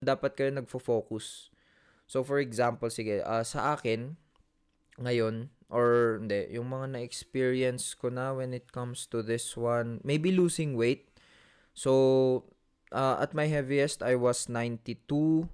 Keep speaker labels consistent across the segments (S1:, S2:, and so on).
S1: dapat kayo nagfo-focus. So for example, sige, sa akin ngayon or hindi, yung mga na-experience ko na when it comes to this one, maybe losing weight. So at my heaviest I was 92.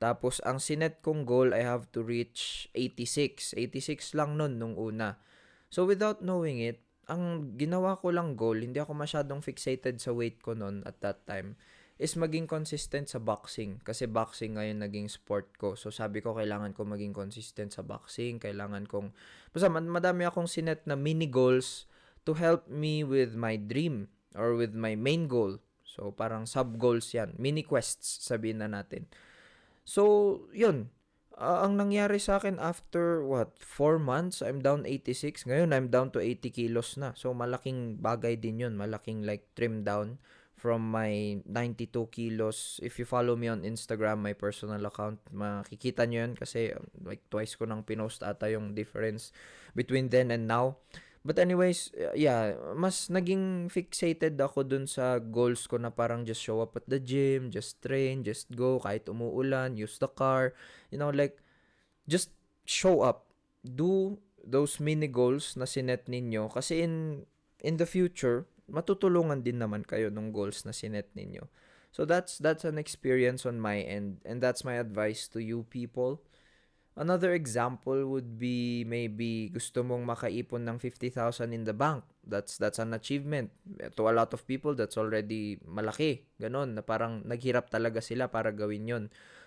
S1: Tapos ang sinet kong goal I have to reach 86. 86 lang nun nung una. So without knowing it, ang ginawa ko lang goal, hindi ako masyadong fixated sa weight ko noon at that time, is maging consistent sa boxing. Kasi boxing ngayon naging sport ko. So sabi ko, kailangan ko maging consistent sa boxing. Kailangan kong, basta madami akong sinet na mini goals to help me with my dream or with my main goal. So parang sub goals yan. Mini quests sabihin na natin. So, yun. Ang nangyari sa akin after, 4 months, I'm down 86. Ngayon, I'm down to 80 kilos na. So, malaking bagay din yun. Malaking like trim down from my 92 kilos. If you follow me on Instagram, my personal account, makikita nyo yun kasi like twice ko nang pinost ata yung difference between then and now. But anyways, yeah, mas naging fixated ako dun sa goals ko na parang just show up at the gym, just train, just go, kahit umuulan, use the car, like, just show up. Do those mini goals na sinet ninyo kasi in the future, matutulungan din naman kayo ng goals na sinet ninyo. So that's an experience on my end and that's my advice to you people. Another example would be maybe gusto mong makaipon ng 50,000 in the bank. That's an achievement. To a lot of people, that's already malaki. Ganon, na parang naghirap talaga sila para gawin yon.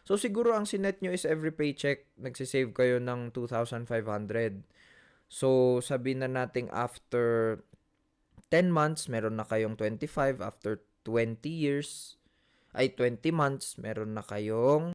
S1: So siguro ang sinet nyo is every paycheck, nagsisave kayo ng 2,500. So sabihin na nating after 10 months, meron na kayong 25. After 20 years, ay 20 months, meron na kayong